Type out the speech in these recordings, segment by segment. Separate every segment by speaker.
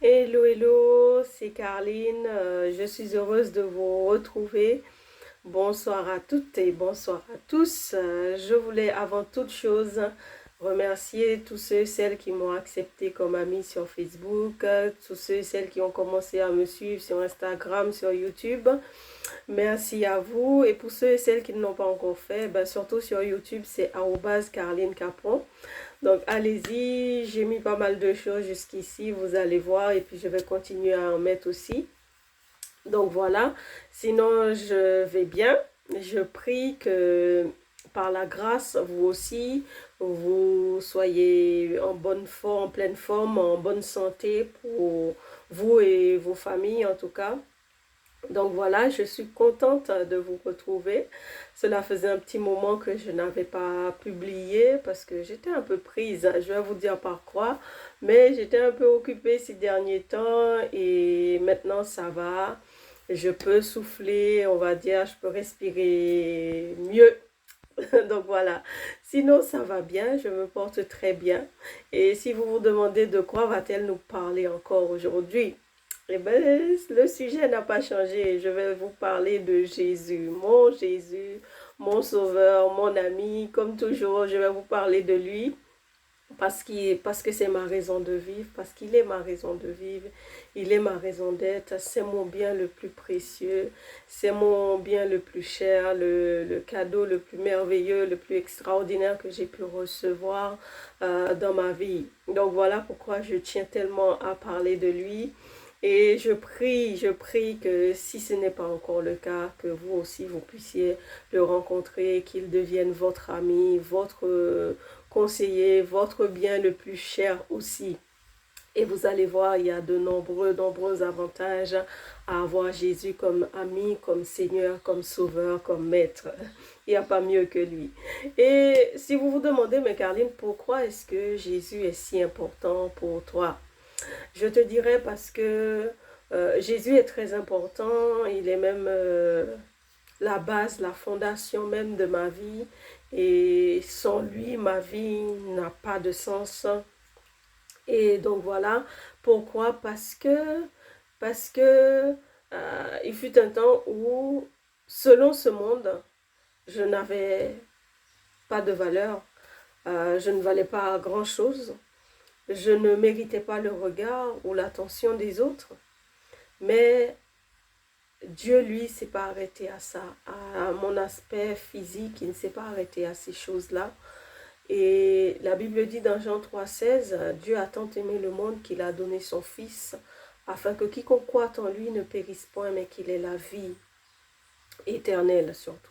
Speaker 1: Hello, hello, c'est Carline. Je suis heureuse de vous retrouver. Bonsoir à toutes et bonsoir à tous. Je voulais avant toute chose remercier tous ceux et celles qui m'ont accepté comme ami sur Facebook, tous ceux et celles qui ont commencé à me suivre sur Instagram, sur YouTube. Merci à vous. Et pour ceux et celles qui ne l'ont pas encore fait, surtout sur YouTube, c'est @Carline Capron. Donc allez-y, j'ai mis pas mal de choses jusqu'ici, vous allez voir, et puis je vais continuer à en mettre aussi. Donc voilà, sinon je vais bien. Je prie que par la grâce, vous aussi, vous soyez en bonne forme, en pleine forme, en bonne santé pour vous et vos familles en tout cas. Donc voilà, je suis contente de vous retrouver. Cela faisait un petit moment que je n'avais pas publié parce que j'étais un peu prise. Je vais vous dire par quoi, mais j'étais un peu occupée ces derniers temps et maintenant ça va. Je peux souffler, on va dire, je peux respirer mieux. Donc voilà. Sinon, ça va bien, je me porte très bien. Et si vous vous demandez de quoi va-t-elle nous parler encore aujourd'hui? Eh bien, le sujet n'a pas changé. Je vais vous parler de Jésus, mon sauveur, mon ami. Comme toujours, je vais vous parler de lui parce que c'est ma raison de vivre, parce qu'il est ma raison de vivre, il est ma raison d'être, c'est mon bien le plus précieux, c'est mon bien le plus cher, le cadeau le plus merveilleux, le plus extraordinaire que j'ai pu recevoir dans ma vie. Donc voilà pourquoi je tiens tellement à parler de lui. Et je prie que si ce n'est pas encore le cas, que vous aussi vous puissiez le rencontrer, qu'il devienne votre ami, votre conseiller, votre bien le plus cher aussi. Et vous allez voir, il y a de nombreux avantages à avoir Jésus comme ami, comme Seigneur, comme Sauveur, comme Maître. Il n'y a pas mieux que lui. Et si vous vous demandez, mais Carline, pourquoi est-ce que Jésus est si important pour toi? Je te dirais parce que Jésus est très important, il est même la base, la fondation même de ma vie. Et sans lui, ma vie n'a pas de sens. Et donc voilà, pourquoi? Parce que il fut un temps où, selon ce monde, je n'avais pas de valeur, je ne valais pas grand-chose, je ne méritais pas le regard ou l'attention des autres. Mais Dieu, lui, s'est pas arrêté à ça, à mon aspect physique, il ne s'est pas arrêté à ces choses-là. Et la Bible dit dans Jean 3,16, Dieu a tant aimé le monde qu'il a donné son Fils, afin que quiconque croit en lui ne périsse point, mais qu'il ait la vie éternelle surtout.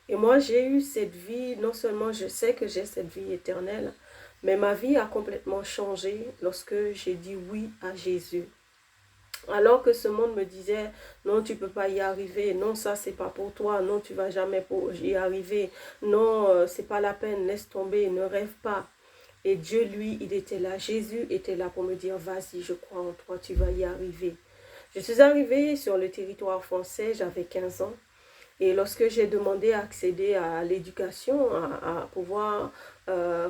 Speaker 1: Et moi, j'ai eu cette vie, non seulement je sais que j'ai cette vie éternelle, mais ma vie a complètement changé lorsque j'ai dit oui à Jésus. Alors que ce monde me disait, non, tu ne peux pas y arriver, non, ça, c'est pas pour toi, non, tu vas jamais y arriver, non, c'est pas la peine, laisse tomber, ne rêve pas. Et Dieu, lui, il était là, Jésus était là pour me dire, vas-y, je crois en toi, tu vas y arriver. Je suis arrivée sur le territoire français, j'avais 15 ans. Et lorsque j'ai demandé à accéder à l'éducation, à pouvoir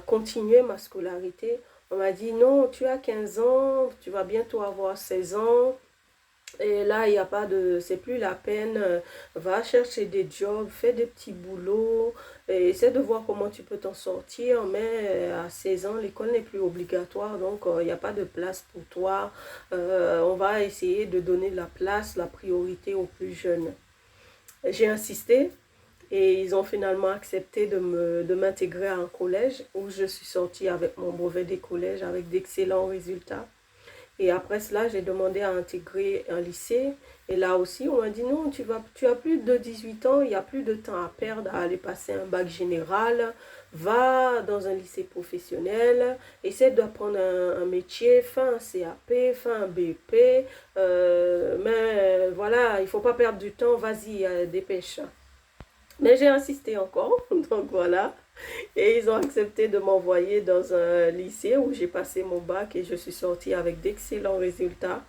Speaker 1: continuer ma scolarité, on m'a dit non, tu as 15 ans, tu vas bientôt avoir 16 ans. Et là, il n'y a pas de, c'est plus la peine. Va chercher des jobs, fais des petits boulots, et essaie de voir comment tu peux t'en sortir. Mais à 16 ans, l'école n'est plus obligatoire, donc il n'y a pas de place pour toi. On va essayer de donner la place, la priorité aux plus jeunes. J'ai insisté et ils ont finalement accepté de m'intégrer à un collège où je suis sortie avec mon brevet des collèges avec d'excellents résultats. Et après cela, j'ai demandé à intégrer un lycée. Et là aussi, on m'a dit non, tu as plus de 18 ans, il n'y a plus de temps à perdre à aller passer un bac général. Va dans un lycée professionnel, essaie d'apprendre un métier, fais un CAP, fais un BP. Mais voilà, il ne faut pas perdre du temps, vas-y, dépêche. Mais j'ai insisté encore, donc voilà. Et ils ont accepté de m'envoyer dans un lycée où j'ai passé mon bac et je suis sortie avec d'excellents résultats.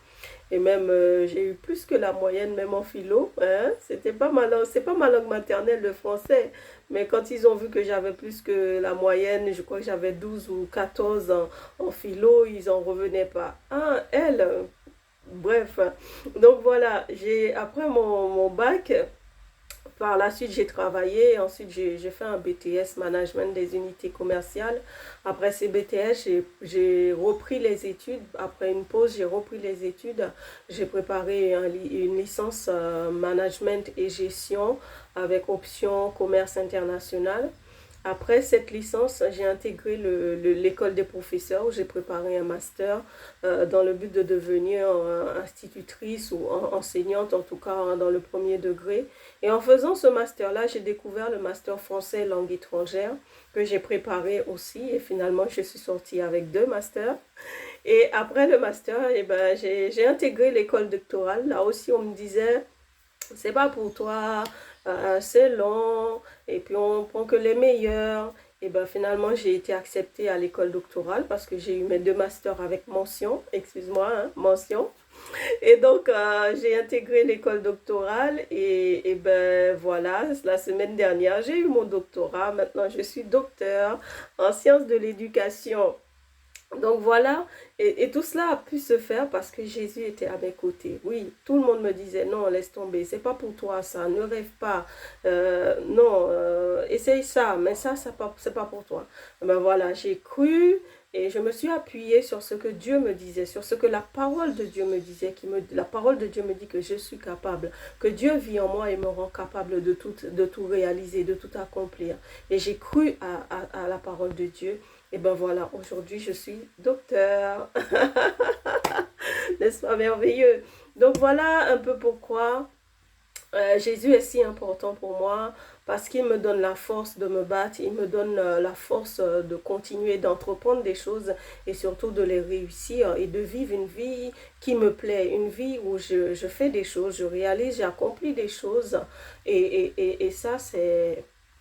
Speaker 1: Et même, j'ai eu plus que la moyenne, même en philo. Hein. C'était pas ma langue, c'est pas ma langue maternelle, le français. Mais quand ils ont vu que j'avais plus que la moyenne, je crois que j'avais 12 ou 14 en philo, ils en revenaient pas. Ah, elle, Bref, donc voilà, après mon bac, par la suite, j'ai travaillé. Ensuite, j'ai fait un BTS Management des unités commerciales. Après ces BTS, j'ai repris les études. Après une pause, j'ai repris les études. J'ai préparé une licence Management et Gestion avec option commerce international. Après cette licence, j'ai intégré l'école des professeurs où j'ai préparé un master dans le but de devenir institutrice ou enseignante, en tout cas dans le premier degré. Et en faisant ce master-là, j'ai découvert le master français langue étrangère que j'ai préparé aussi. Et finalement, je suis sortie avec 2 masters. Et après le master, eh ben, j'ai intégré l'école doctorale. Là aussi, on me disait, c'est pas pour toi, c'est long, et puis on prend que les meilleurs. Et ben finalement, j'ai été acceptée à l'école doctorale parce que j'ai eu mes 2 masters avec mention, excuse-moi, hein, mention. Et donc, j'ai intégré l'école doctorale et ben voilà, la semaine dernière, j'ai eu mon doctorat. Maintenant, je suis docteur en sciences de l'éducation. Donc voilà, et tout cela a pu se faire parce que Jésus était à mes côtés. Oui, tout le monde me disait, non, laisse tomber, c'est pas pour toi ça, ne rêve pas, non, essaye ça, mais ça, c'est pas pour toi. Ben voilà, j'ai cru et je me suis appuyée sur ce que Dieu me disait, sur ce que la parole de Dieu me disait, la parole de Dieu me dit que je suis capable, que Dieu vit en moi et me rend capable de tout réaliser, de tout accomplir. Et j'ai cru à la parole de Dieu. Et ben voilà, aujourd'hui je suis docteur. N'est-ce pas merveilleux? Donc voilà un peu pourquoi Jésus est si important pour moi, parce qu'il me donne la force de me battre, il me donne la force de continuer d'entreprendre des choses et surtout de les réussir et de vivre une vie qui me plaît, une vie où je fais des choses, je réalise, j'accomplis des choses et ça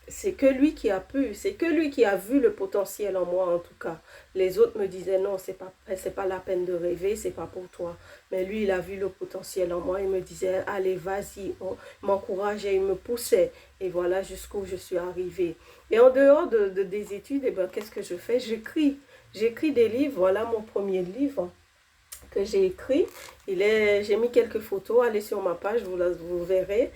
Speaker 1: c'est que lui qui a pu, c'est que lui qui a vu le potentiel en moi en tout cas. Les autres me disaient non, c'est pas la peine de rêver, c'est pas pour toi. Mais lui, il a vu le potentiel en moi, il me disait allez, vas-y, m'encourageait, il me poussait. Et voilà jusqu'où je suis arrivée. Et en dehors des études, eh ben, qu'est-ce que je fais? J'écris. J'écris des livres, voilà mon premier livre que j'ai écrit. J'ai mis quelques photos, allez sur ma page, vous verrez.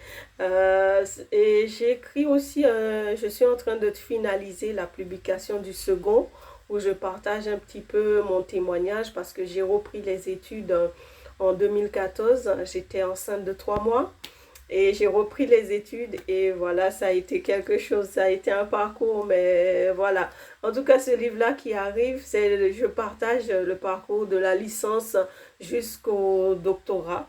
Speaker 1: Et j'ai écrit aussi, je suis en train de finaliser la publication du second, où je partage un petit peu mon témoignage, parce que j'ai repris les études en 2014. J'étais enceinte de 3 mois. Et j'ai repris les études et voilà, ça a été quelque chose, ça a été un parcours, mais voilà. En tout cas, ce livre-là qui arrive, je partage le parcours de la licence jusqu'au doctorat.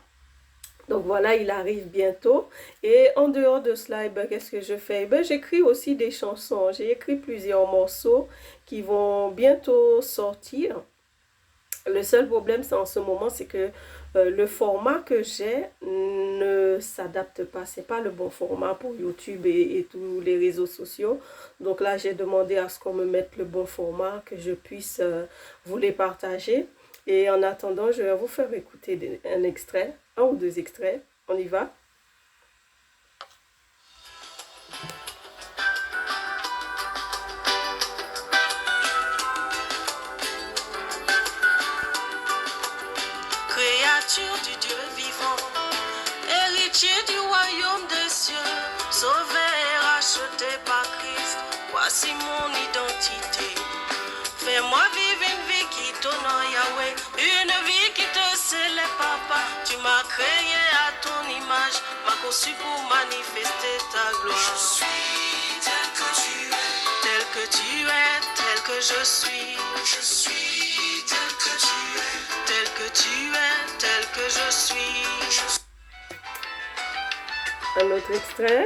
Speaker 1: Donc voilà, il arrive bientôt. Et en dehors de cela, eh ben, qu'est-ce que je fais? Eh ben, j'écris aussi des chansons. J'ai écrit plusieurs morceaux qui vont bientôt sortir. Le seul problème, c'est en ce moment, c'est que le format que j'ai ne s'adapte pas. C'est pas le bon format pour YouTube et tous les réseaux sociaux. Donc là, j'ai demandé à ce qu'on me mette le bon format, que je puisse vous les partager. Et en attendant, je vais vous faire écouter un extrait, 1 ou 2 extraits. On y va? Créature du Dieu vivant, héritier du royaume des cieux, sauvé et racheté par Christ, voici mon identité. Fais-moi vivre une vie qui t'honore Yahweh, une vie qui te célèbre papa. Tu m'as créé à ton image, m'as conçu pour manifester ta gloire. Je suis tel que tu es, tel que tu es, tel que je suis. Je suis tel que tu es, tel que tu es, tel que je suis. Un autre extrait.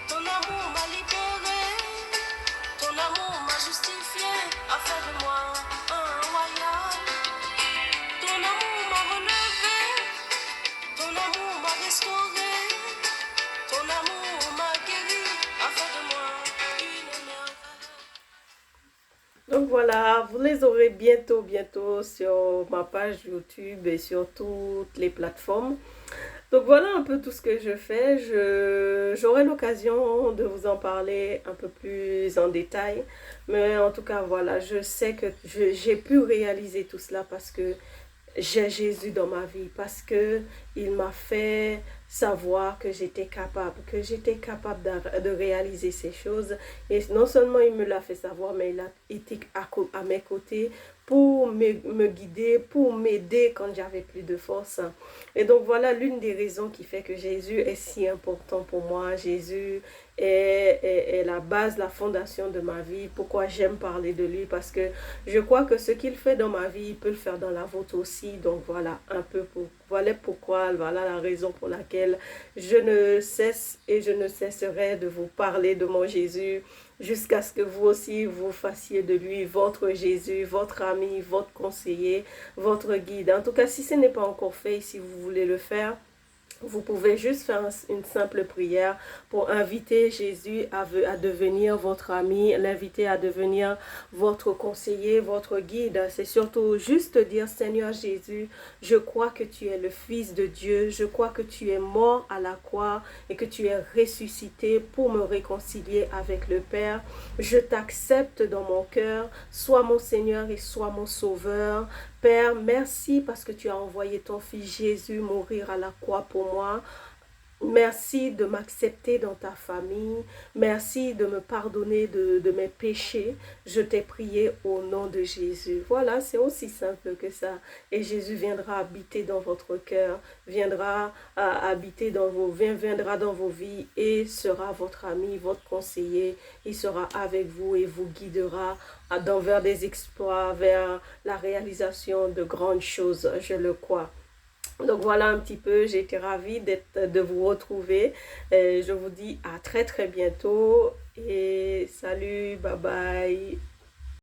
Speaker 1: Ton amour m'a libéré, ton amour m'a justifié, afin de Donc voilà, vous les aurez bientôt sur ma page YouTube et sur toutes les plateformes. Donc voilà un peu tout ce que je fais. J'aurai l'occasion de vous en parler un peu plus en détail. Mais en tout cas, voilà, je sais que j'ai pu réaliser tout cela parce que j'ai Jésus dans ma vie, parce que il m'a fait savoir que j'étais capable de réaliser ces choses. Et non seulement il me l'a fait savoir, mais il a été à mes côtés pour me guider, pour m'aider quand j'avais plus de force. Et donc voilà l'une des raisons qui fait que Jésus est si important pour moi. Jésus est la base, la fondation de ma vie. Pourquoi j'aime parler de lui? Parce que je crois que ce qu'il fait dans ma vie, il peut le faire dans la vôtre aussi. Donc voilà un peu voilà pourquoi, voilà la raison pour laquelle je ne cesse et je ne cesserai de vous parler de mon Jésus jusqu'à ce que vous aussi vous fassiez de lui votre Jésus, votre ami, votre conseiller, votre guide. En tout cas, si ce n'est pas encore fait, si vous voulez le faire, vous pouvez juste faire une simple prière pour inviter Jésus à devenir votre ami, l'inviter à devenir votre conseiller, votre guide. C'est surtout juste dire, Seigneur Jésus, je crois que tu es le Fils de Dieu, je crois que tu es mort à la croix et que tu es ressuscité pour me réconcilier avec le Père. Je t'accepte dans mon cœur, sois mon Seigneur et sois mon Sauveur. Père, merci parce que tu as envoyé ton Fils Jésus mourir à la croix pour moi. Merci de m'accepter dans ta famille. Merci de me pardonner de mes péchés. Je t'ai prié au nom de Jésus. Voilà, c'est aussi simple que ça. Et Jésus viendra habiter dans votre cœur, viendra habiter viendra dans vos vies et sera votre ami, votre conseiller. Il sera avec vous et vous guidera vers des exploits, vers la réalisation de grandes choses, je le crois. Donc voilà un petit peu, j'ai été ravie de vous retrouver. Je vous dis à très bientôt et salut, bye bye.